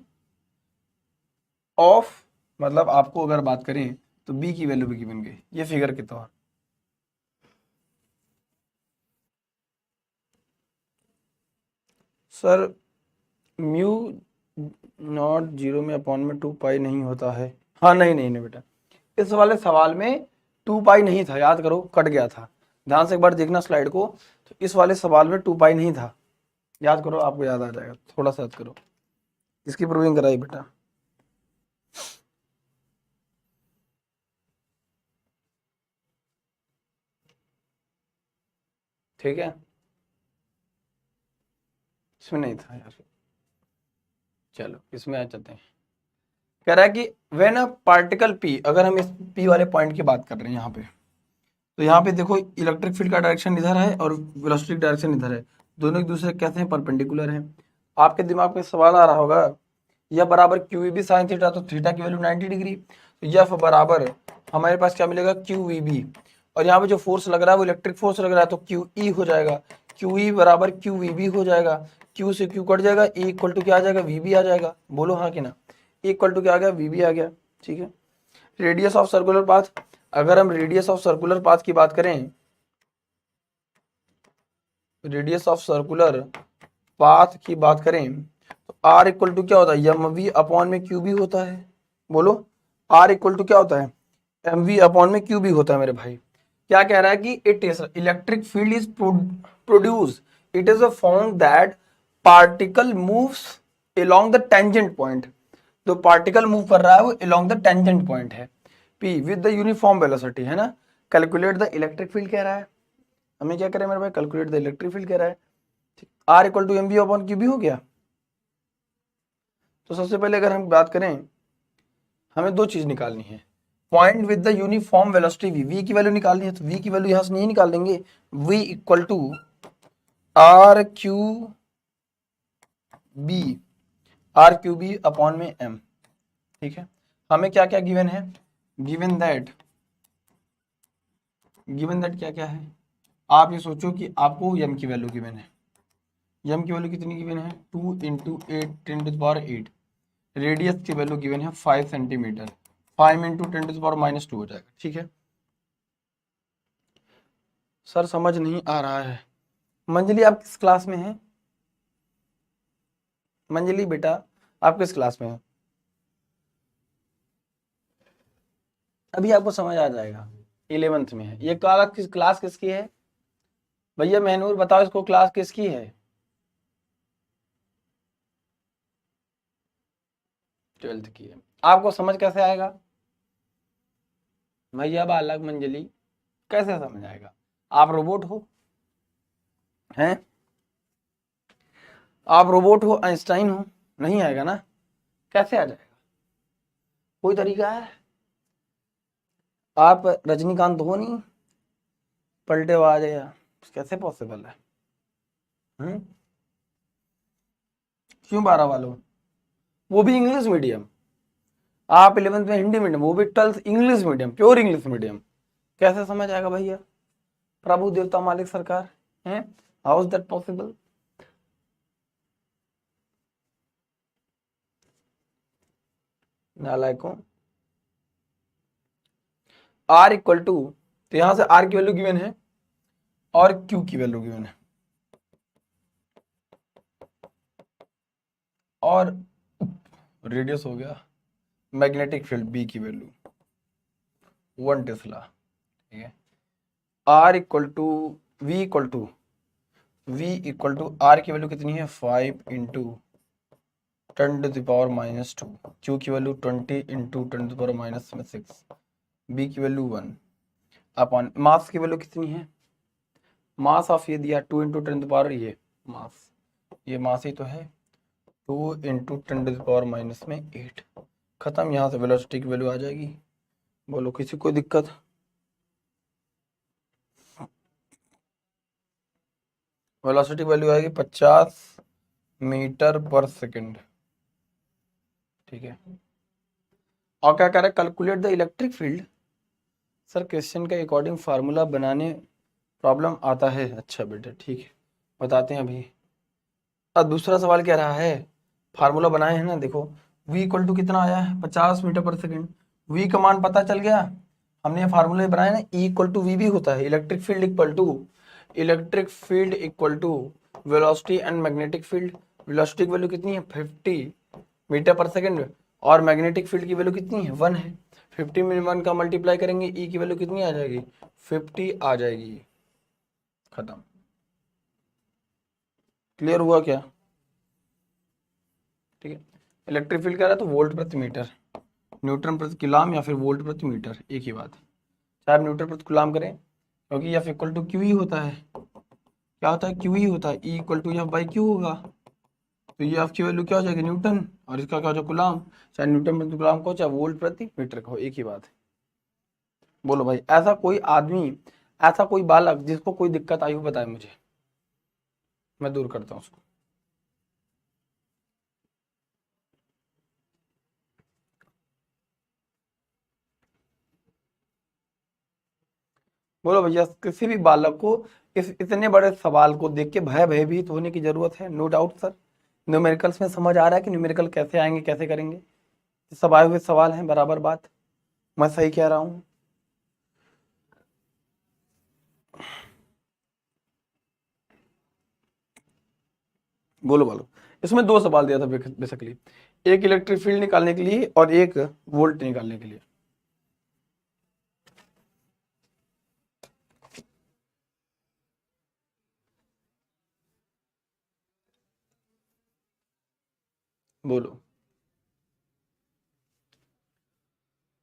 ऑफ, मतलब आपको अगर बात करें तो बी की वैल्यू भी गिवन गई, ये फिगर के तौर। सर म्यू नॉट 0 में अपॉन में 2 पाई नहीं होता है। हाँ नहीं नहीं नहीं बेटा, इस वाले सवाल में टू पाई नहीं था, याद करो, कट गया था। ध्यान से एक बार देखना स्लाइड को, तो इस वाले सवाल में टू पाई नहीं था, याद करो, आपको याद आ जाएगा, थोड़ा सा याद करो। इसकी प्रूविंग कराई बेटा। ठीक है, इसमें नहीं था यार, चलो इसमें आ जाते हैं। कह रहा है कि व्हेन अ पार्टिकल पी, अगर हम इस पी वाले पॉइंट की बात कर रहे हैं यहाँ पे, तो यहाँ पे देखो इलेक्ट्रिक फील्ड का डायरेक्शन इधर है और वेलोसिटी डायरेक्शन इधर है, दोनों एक दूसरे कैसे हैं, परपेंडिकुलर हैं। आपके दिमाग में सवाल आ रहा होगा, यह बराबर Q V B sine theta, तो थीटा की वैल्यू 90 डिग्री, तो यह बराबर हमारे पास क्या मिलेगा, क्यू वी बी, और यहाँ पे जो फोर्स लग रहा है वो इलेक्ट्रिक फोर्स लग रहा है, तो क्यू ई हो जाएगा, क्यू ई बराबर क्यू वी बी हो जाएगा, क्यू से क्यू कट जाएगा, ई इक्वल टू क्या आ जाएगा, वी बी आ जाएगा, बोलो हाँ कि ना, ई इक्वल टू क्या आ गया, वी बी आ गया। ठीक है, रेडियस ऑफ सर्कुलर पाथ, अगर हम रेडियस ऑफ सर्कुलर पाथ की बात करें, रेडियस ऑफ सर्कुलर पाथ की बात करें, तो आर इक्वल टू क्या होता है, एम वी अपॉन में क्यू बी होता है, बोलो आर इक्वल टू क्या होता है, एम वी अपॉन में क्यू बी होता है मेरे भाई। क्या कह रहा है कि it is electric field is produce, it is a found that particle moves along the tangent point, जो पार्टिकल मूव कर रहा है वो अलोंग द टेंजेंट पॉइंट है, P with the uniform velocity, है ना। कैलकुलेट द इलेक्ट्रिक फील्ड कह रहा है, हमें क्या करें मेरे भाई, कैलकुलेट द इलेक्ट्रिक फील्ड कह रहा है। R equal to M B upon Q B हो गया। तो सबसे पहले अगर हम बात करें, हमें दो चीज निकालनी है, point with the uniform velocity V, V की वैल्यू निकालनी है, तो वी की वैल्यू यहां से नहीं निकाल देंगे, V equal to R Q B, R Q B upon में एम। ठीक है, हमें क्या क्या गिवन है, गिवन दैट क्या क्या है, आप ये सोचो कि आपको यम की वैल्यू गिवन है, यम की वैल्यू कितनी गिवन है, 2 into 8 10 to the power 8, radius की वैल्यू गिवन है 5 centimetre, 5 into 10 to the power -2 हो जाएगा। ठीक है सर, समझ नहीं आ रहा है। मंजली आप किस क्लास में हैं, मंजली बेटा आप किस क्लास में हैं, अभी आपको समझ आ जाएगा, 11th में है ये क्लास किसकी है भैया, महनूर बताओ इसको, क्लास किसकी है, 12th की है। आपको समझ कैसे आएगा भैया बालक मंजली, कैसे समझ आएगा, आप रोबोट हो हैं, आप रोबोट हो, आइंस्टाइन हो, नहीं आएगा ना, कैसे आ जाएगा, कोई तरीका है, आप रजनीकांत हो नहीं, पलटे आ जाएगा, कैसे पॉसिबल है, क्यों 12 वालों, वो भी इंग्लिश मीडियम, आप 11th में हिंदी मीडियम, वो भी 12th English medium, pure English medium, कैसे समझ आएगा भैया, प्रभु देवता मालिक सरकार है, हाउ इज दैट पॉसिबल। नालायकों, आर इक्वल टू, तो यहां से आर की वैल्यू गिवन है और क्यू की वैल्यू गिवन है, और रेडियस हो गया, मैग्नेटिक फील्ड बी की वैल्यू 1 टेस्ला। ठीक है, R equal to V equal to R की वैल्यू कितनी है, 5 into 10 to the power -2, Q की value 20 into 10 to the power -6, B की वैल्यू 1 अपॉन मास की वैल्यू कितनी है, मास ऑफ ये दिया 2 इंटू 10 टू द पावर, ये मास ही तो है, 2 इंटू 10 टू द पावर -8, खत्म, यहाँ से वेलोसिटी की वैल्यू आ जाएगी, बोलो किसी को दिक्कत, वेलोसिटी वैल्यू आएगी 50 मीटर पर सेकंड। ठीक है, और क्या कह रहा है, calculate the electric field, sir question के अकॉर्डिंग फार्मूला बनाने प्रॉब्लम आता है, अच्छा बेटा ठीक है बताते हैं अभी। अब दूसरा सवाल कह रहा है, फार्मूला बनाए हैं ना, देखो v इक्वल टू कितना आया है, 50 मीटर पर सेकंड, v का मान पता चल गया, हमने ये फार्मूले बनाए ना, E इक्वल टू वी भी होता है, electric field equal to velocity and magnetic field, velocity की वैल्यू कितनी है 50 मीटर पर सेकंड, और मैग्नेटिक फील्ड की वैल्यू कितनी है 1 है, 50 में 1 का मल्टीप्लाई करेंगे, ई की वैल्यू कितनी आ जाएगी, 50 आ जाएगी। खत्म। क्लियर हुआ क्या? ठीक है। इलेक्ट्रिक फील्ड कह रहा है तो वोल्ट प्रति मीटर, न्यूटन प्रति कूलम या फिर वोल्ट प्रति मीटर, एक ही बात है। चाहे आप न्यूटन प्रति कूलम करें, क्योंकि एफ इक्वल टू क्यू ही होता है। क्या होता है, क्यू ही होता है। E equal to F by Q होगा। तो ये एफ की वैल्यू क्या हो जाएगी, न्यूटन, और इसका क्या हो जाएगा, कूलम। चाहे न्यूटन प्रति कूलम को, चाहे वोल्ट प्रति मीटर को, एक ही बात है। बोलो भाई, ऐसा कोई आदमी, ऐसा कोई बालक जिसको कोई दिक्कत आई हो, बताए मुझे, मैं दूर करता हूँ उसको। बोलो भैया, किसी भी बालक को इस इतने बड़े सवाल को देख के भयभीत होने की जरूरत है? No doubt sir. न्यूमेरिकल्स में समझ आ रहा है कि न्यूमेरिकल कैसे आएंगे, कैसे करेंगे? सब आए हुए सवाल हैं, बराबर बात, मैं सही कह रहा हूँ? बोलो बोलो। इसमें दो सवाल दिया था बेसिकली, एक इलेक्ट्रिक फील्ड निकालने के लिए और एक वोल्ट निकालने के लिए। बोलो।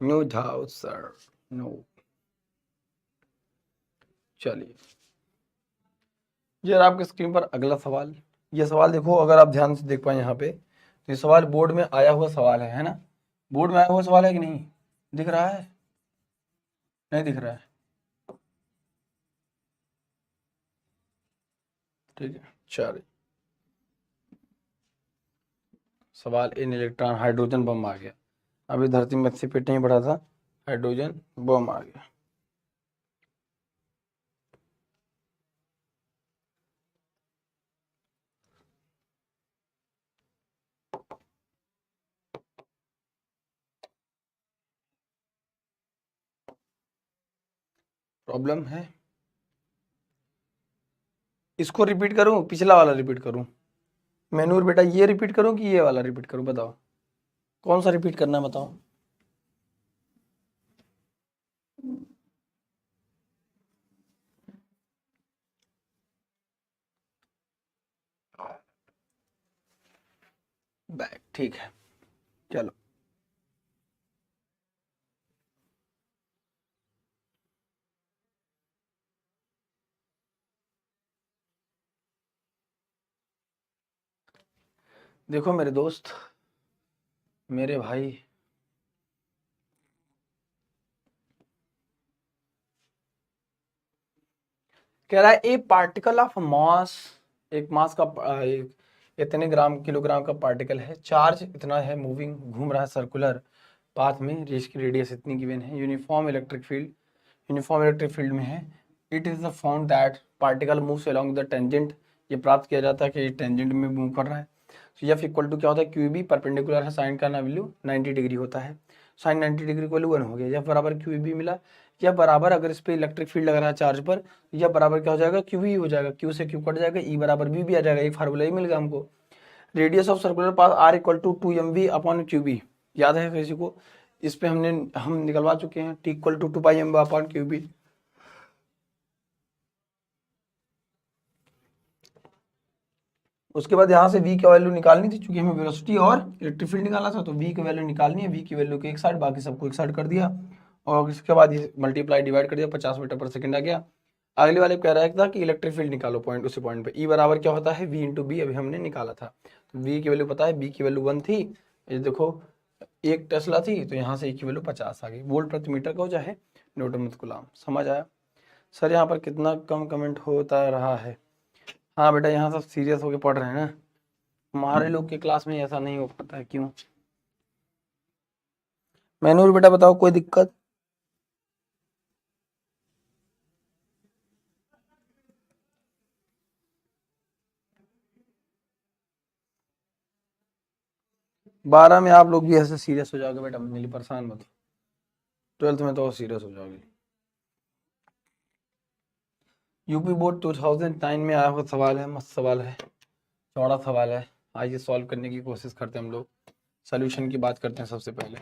No doubt sir, no. चलिए, ये रहा आपके स्क्रीन पर अगला सवाल। ये सवाल देखो, अगर आप ध्यान से देख पाए यहाँ पे, तो ये सवाल बोर्ड में आया हुआ सवाल है ना? बोर्ड में आया हुआ सवाल है कि नहीं? दिख रहा है? नहीं दिख रहा है? ठीक है, चलिए। सवाल, इन इलेक्ट्रॉन हाइड्रोजन बम आ गया। अभी धरती में 80 फीट नहीं बढ़ा था, हाइड्रोजन बम आ गया। प्रॉब्लम है? इसको रिपीट करूं, पिछला वाला रिपीट करूं? मैनूर बेटा, ये रिपीट करूं कि ये वाला रिपीट करूं, बताओ कौन सा रिपीट करना है, बताओ। बैक, ठीक है, चलो। देखो मेरे दोस्त, मेरे भाई, कह रहा है ए पार्टिकल ऑफ मास, एक मास का एक इतने ग्राम किलोग्राम का पार्टिकल है, चार्ज इतना है, मूविंग, घूम रहा है सर्कुलर पाथ में, जिसकी रेडियस इतनी गिवन है, uniform electric field, uniform electric field में है। It is the found that particle moves along the tangent, ये प्राप्त किया जाता है कि टेंजेंट में मूव कर रहा है। तो एफ इक्वल टू क्या होता है, क्यू बी, परपेंडिकुलर है, साइन का ना वैल्यू 90 डिग्री होता है, साइन 90 डिग्री को वैल्यू 1 हो गया। एफ बराबर क्यू बी मिला, या बराबर, अगर इस पे इलेक्ट्रिक फील्ड लग रहा है चार्ज पर, या बराबर क्या हो जाएगा, क्यू ही हो जाएगा, क्यू से क्यू कट जाएगा, ई बराबर बी भी आ जाएगा, एक फार्मूला ही मिल गया हमको। Radius of circular path R equal to 2mv upon Q B, याद है किसी को? इस पे हम निकलवा चुके हैं, T equal to 2 pi m upon Q B. उसके बाद यहाँ से v की वैल्यू निकालनी थी, चूंकि हमें वेलोसिटी और इलेक्ट्रिक फील्ड निकालना था, तो v की वैल्यू निकालनी है, v की वैल्यू को एक साइड, बाकी सबको एक साइड कर दिया, और इसके बाद ये मल्टीप्लाई डिवाइड कर दिया, 50 मीटर पर सेकंड आ गया। अगले वाले कह रहा है था कि इलेक्ट्रिक फील्ड निकालो पॉइंट, उसी पॉइंट पे, ई बराबर क्या होता है, v इंटू बी, अभी हमने निकाला था, तो v की वैल्यू पता है, b की वैल्यू 1 थी, ये देखो 1 टेस्ला थी, तो यहाँ से e की वैल्यू 50 आ गई, वोल्ट प्रति मीटर का हो चाहे न्यूटन प्रति कूलम। समझ आया? सर यहाँ पर कितना कम कमेंट होता रहा है? हाँ बेटा, यहाँ सब सीरियस होके पढ़ रहे हैं ना, हमारे लोग के क्लास में ऐसा नहीं हो पाता है, क्यों? मैनूर बेटा बताओ, कोई दिक्कत? बारह में आप लोग भी ऐसे सीरियस हो जाओगे बेटा, मेरे लिए परेशान मत। 12th में तो सीरियस हो जाओगे। यूपी बोर्ड 2009 में आया हुआ सवाल है, मस्त सवाल है, चौड़ा सवाल है। आइए सॉल्व करने की कोशिश करते हैं हम लोग। सोल्यूशन की बात करते हैं सबसे पहले,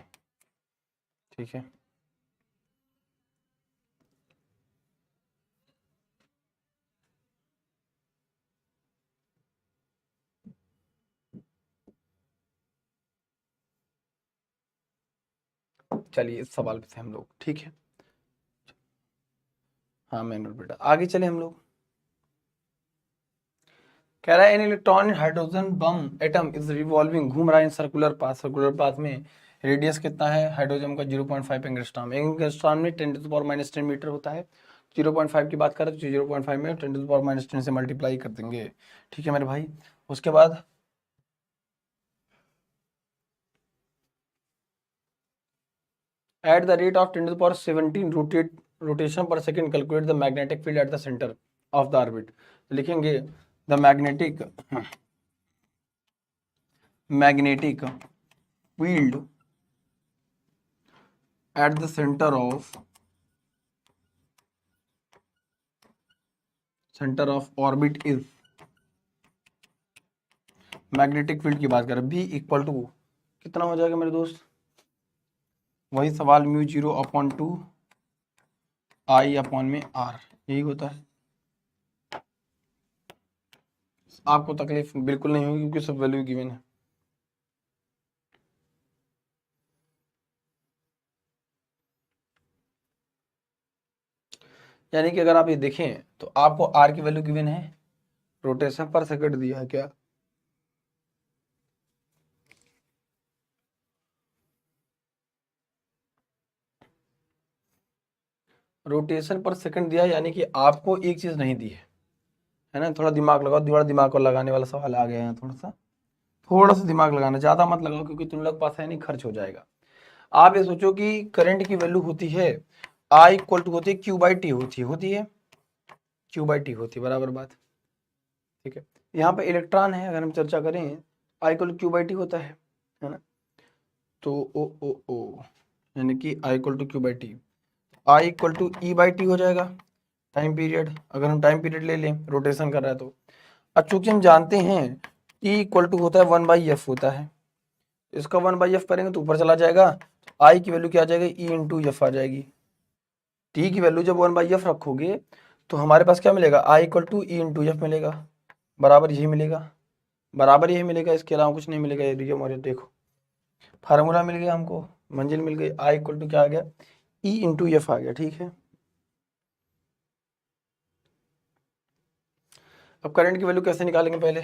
ठीक है। चलिए इस सवाल पे से हम लोग, ठीक है। हाँ मैनुअल बेटा, आगे चले हम लोग। कह रहा है an electron hydrogen bomb atom is revolving, घूम रहा है in circular path, circular path में रेडियस कितना है हाइड्रोजन का 0.5 एंगस्ट्रॉम, एक एंगस्ट्रॉम में 10⁻⁻10 मीटर होता है। 0.5 की बात करें तो 0.5 में 10⁻⁻10 से मल्टीप्लाई कर देंगे, ठीक है मेरे भाई। उसके बाद at the rate of 10⁻17 rotation per second calculate the magnetic field at the centre of the orbit. लिखेंगे the magnetic field at the center of orbit is, magnetic field की बात करें, B इक्वल टू कितना हो जाएगा मेरे दोस्त, वही सवाल μ0/2 I/में R, यही होता है। आपको तकलीफ बिल्कुल नहीं होगी क्योंकि सब वैल्यू गिवन है। यानी कि अगर आप ये देखें तो आपको R की वैल्यू गिवन है, रोटेशन पर सेकंड दिया है क्या, रोटेशन पर सेकंड दिया है, यानी कि आपको एक चीज नहीं दी है ना। थोड़ा दिमाग लगाओ, थोड़ा दिमाग को लगाने वाला सवाल आ गया है, थोड़ा सा दिमाग लगाना, ज्यादा मत लगाओ क्योंकि तुम लोग पास है नहीं, खर्च हो जाएगा। आप ये सोचो कि करंट की वैल्यू होती है I इक्वल टू होती है Q/T होती है Q/T होती है, बराबर बात, ठीक है। यहाँ पे इलेक्ट्रॉन है, अगर हम चर्चा करें I इक्वल टू Q/T होता है ना, तो ओ यानी कि I equal to Q/T, I equal to E/T हो जाएगा टाइम पीरियड, अगर हम टाइम पीरियड ले लें, रोटेशन कर रहा है तो। अब चूंकि हम जानते हैं T इक्वल टू होता है 1/f होता है, इसका 1/f करेंगे तो ऊपर चला जाएगा, I की वैल्यू क्या आ जाएगी, E इंटू एफ आ जाएगी। T की वैल्यू जब 1/f रखोगे तो हमारे पास क्या मिलेगा, I equal to E into F मिलेगा, बराबर यही मिलेगा, बराबर यही मिलेगा, इसके अलावा कुछ नहीं मिलेगा। ये हमारे देखो फार्मूला मिल गया हमको, मंजिल मिल गई, I इक्वल टू क्या आ गया, E इंटू एफ आ गया, ठीक है। अब करंट की वैल्यू कैसे निकालेंगे, पहले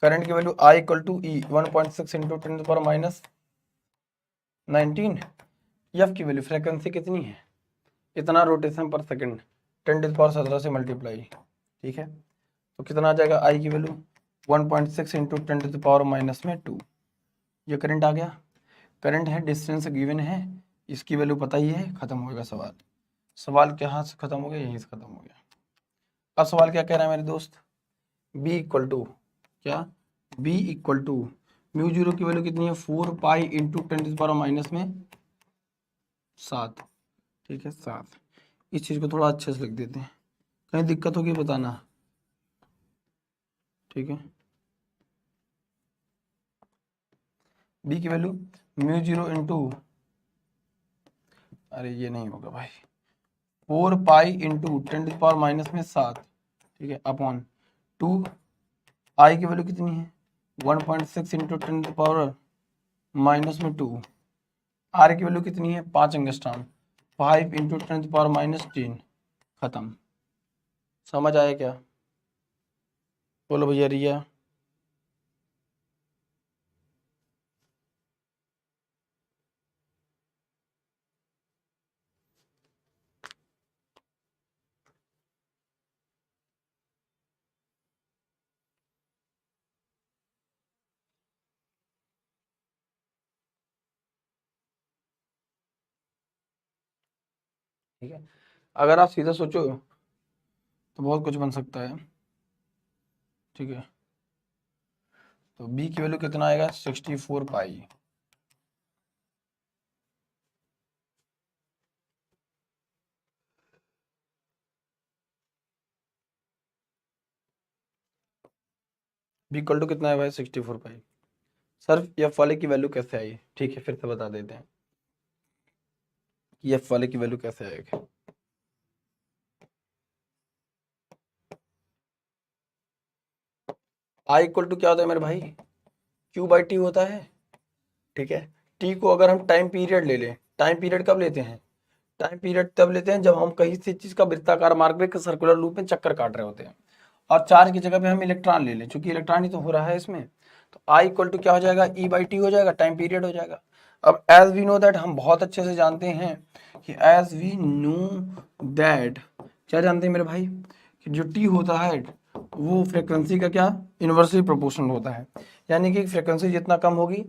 करंट की value I equal to E 1.6 into 10⁻⁻19, F की वैल्यू फ्रिक्वेंसी कितनी है, इतना रोटेशन पर सेकंड, 10⁻17 से मल्टीप्लाई, ठीक है। तो कितना आ जाएगा, I की वैल्यू 1.6 इंटू 10⁻⁻2, ये करंट आ गया। करंट है, डिस्टेंस गिवन है, इसकी वैल्यू पता ही है, खत्म होगा सवाल। सवाल कहाँ से खत्म हो गया, यहीं से खत्म हो गया। अब सवाल क्या कह रहा है मेरे दोस्त, B इक्वल टू क्या, B इक्वल टू μ0 की वैल्यू कितनी है, 4 इंटू 10⁻⁻7, ठीक है 7। इस चीज को थोड़ा अच्छे से लिख देते हैं, कहीं दिक्कत होगी बताना, ठीक है। B की वैल्यू μ0 इंटू, अरे ये नहीं होगा भाई, 4 इंटू 10⁻⁻7, ठीक है, अपॉन 2, I की वैल्यू कितनी है 1.6 इंटू 10⁻⁻2, R की वैल्यू कितनी है 5 एंगस्ट्रॉम, 5 इंटू 10⁻⁻10, खत्म। समझ आया क्या, बोलो भैया रिया। ठीक है, अगर आप सीधा सोचो तो बहुत कुछ बन सकता है, ठीक है। तो B की वैल्यू कितना आएगा 64 पाई, B इक्वल टू कितना है भाई 64 पाई। सर एफ वाले की वैल्यू कैसे आई, ठीक है फिर से बता देते हैं कि एफ वाले की वैल्यू कैसे आएगी। आई इक्वल टू क्या होता है मेरे भाई, Q/T होता है, ठीक है। T को अगर हम टाइम पीरियड ले लें टाइम पीरियड कब लेते हैं? टाइम पीरियड तब लेते हैं जब हम कहीं से चीज का वृत्ताकार मार्ग में सर्कुलर लूप में चक्कर काट रहे होते हैं, और चार्ज की जगह पे हम इलेक्ट्रॉन ले लें, चूंकि इलेक्ट्रॉन ही तो हो रहा है इसमें, तो I इक्वल टू क्या हो जाएगा, E/T हो जाएगा, टाइम पीरियड हो जाएगा। अब एज वी नो दैट, हम बहुत अच्छे से जानते हैं कि एज वी नो दैट, क्या जानते हैं मेरे भाई, कि जो टी होता है वो फ्रिक्वेंसी का क्या इनवर्सली प्रोपोर्शनल होता है, यानी कि फ्रिक्वेंसी जितना कम होगी,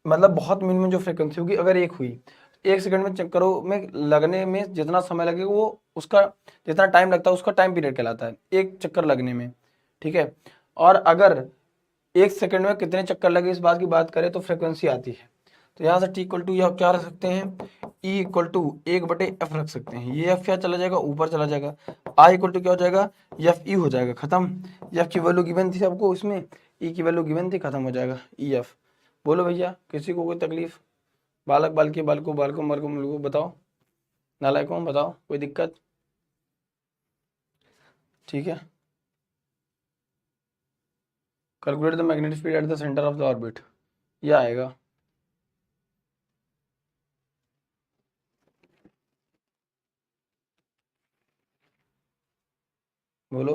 मतलब बहुत मिनिमम जो फ्रिक्वेंसी होगी अगर एक हुई, 1 सेकंड में चक्करों में लगने में जितना समय लगेगा वो उसका जितना टाइम लगता है उसका टाइम पीरियड कहलाता है, एक चक्कर लगने में, ठीक है। और अगर 1 सेकंड में कितने चक्कर लगे इस बात की बात करें तो फ्रिक्वेंसी आती है। तो यहाँ से टी इक्वल टू या क्या रख सकते हैं, ई इक्वल टू 1/f रख सकते हैं, ये एफ क्या चला जाएगा, ऊपर चला जाएगा, आई इक्वल टू क्या हो जाएगा, एफ ई हो जाएगा, खत्म। एफ की वैल्यू गिवन थी आपको, इसमें ई की वैल्यू गिवन थी, खत्म हो जाएगा ई एफ। बोलो भैया, किसी को कोई तकलीफ, बालक बालकी बालको बालको मरको मुलको बताओ, नालायकों बताओ, कोई दिक्कत? ठीक है, calculate the magnetic field at the centre of the orbit, ये आएगा। बोलो,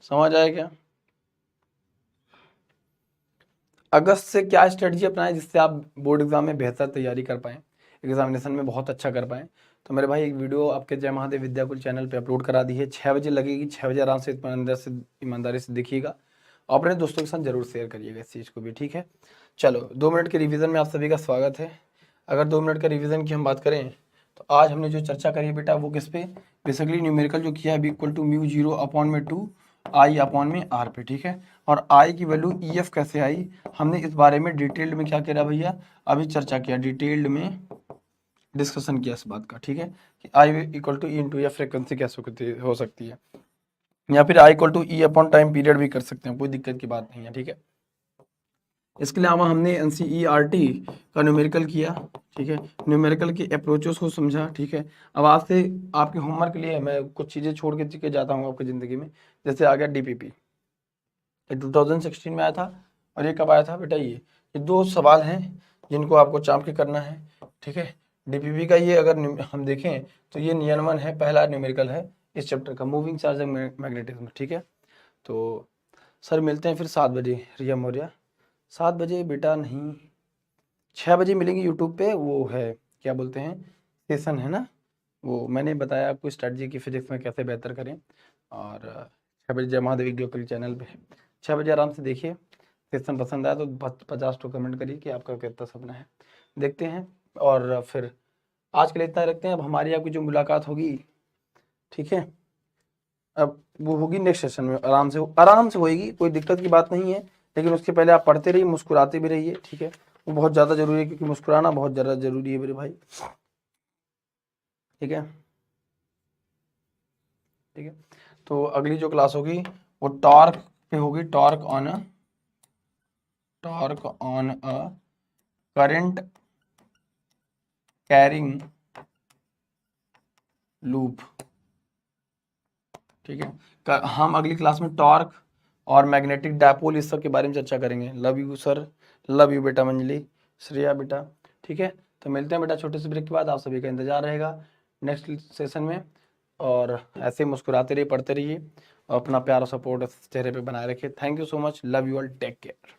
समझ आया क्या? अगस्त से क्या स्ट्रेटजी अपनाएं जिससे आप बोर्ड एग्जाम में बेहतर तैयारी कर पाएं, एग्जामिनेशन में बहुत अच्छा कर पाएं? तो मेरे भाई एक वीडियो आपके जय महादेव विद्याकुल चैनल पे अपलोड करा दी है, 6 बजे लगेगी, 6 बजे आराम से ईमानदारी से देखिएगा, और अपने दोस्तों के साथ जरूर शेयर करिएगा इस चीज़ को भी, ठीक है। चलो 2 मिनट के रिवीजन में आप सभी का स्वागत है। अगर 2 मिनट का रिवीजन की हम बात करें तो आज हमने जो चर्चा करी बेटा वो किस पे, बेसिकली न्यूमेरिकल जो किया है B equal to mu 0/2 I/r पे, ठीक है। और I की वैल्यू EF कैसे आई, हमने इस बारे में डिटेल्ड में क्या करा भैया, अभी चर्चा किया, डिटेल्ड में डिस्कशन किया इस बात का, ठीक है, कि I equal to E into F frequency कैसे हो सकती है, या फिर I equal to E upon time period भी कर सकते हैं, कोई दिक्कत की बात नहीं है, ठीक है। इसके अलावा हमने NCERT का न्यूमेरिकल किया, ठीक है, न्यूमेरिकल की अप्रोचेस को समझा, ठीक है। अब आज से आपके होमवर्क के लिए मैं कुछ चीज़ें छोड़ के जाता हूँ आपकी ज़िंदगी में, जैसे आ गया DPP, ये 2016 में आया था, और ये कब आया था बेटा, ये 2 सवाल हैं जिनको आपको चाप के करना है, ठीक है। डीपीपी का ये अगर हम देखें तो ये नियन 1 है, पहला न्यूमेरिकल है इस चैप्टर का, मूविंग चार्ज मैग्नेटिज्म, ठीक है। तो सर मिलते हैं फिर 7 बजे, रिया मौर्य 7 बजे बेटा, नहीं 6 बजे मिलेंगे यूट्यूब पे, वो है क्या बोलते हैं सेशन है ना, वो मैंने बताया आपको स्ट्रेटजी की फिजिक्स में कैसे बेहतर करें, और 6 बजे जय महादेव वीडियो चैनल पे 6 बजे आराम से देखिए, सेशन पसंद आया तो 50 तो कमेंट करिए कि आपका कितना सपना है, देखते हैं। और फिर आज के लिए इतना रखते हैं, अब हमारी आपकी जो मुलाकात होगी, ठीक है, अब वो होगी नेक्स्ट सेशन में, आराम से होएगी, कोई दिक्कत की बात नहीं है, लेकिन उसके पहले आप पढ़ते रहिए, मुस्कुराते भी रहिए, ठीक है, वो बहुत ज़्यादा जरूरी है, क्योंकि मुस्कुराना बहुत ज़्यादा जरूरी है मेरे भाई, ठीक है, ठीक है। तो अगली जो क्लास होगी वो टॉर्क पे होगी, torque on a current carrying loop, ठीक है। हम अगली क्लास में टॉर्क और मैग्नेटिक डायपोल इस सब के बारे में चर्चा करेंगे। Love you sir, love you बेटा मंजलि, श्रेया बेटा, ठीक है। तो मिलते हैं बेटा छोटे से ब्रेक के बाद, आप सभी का इंतजार रहेगा नेक्स्ट सेशन में, और ऐसे मुस्कुराते रहिए, पढ़ते रहिए, और अपना प्यार और सपोर्ट चेहरे पे बनाए रखिए। Thank you so much, love you all, take care.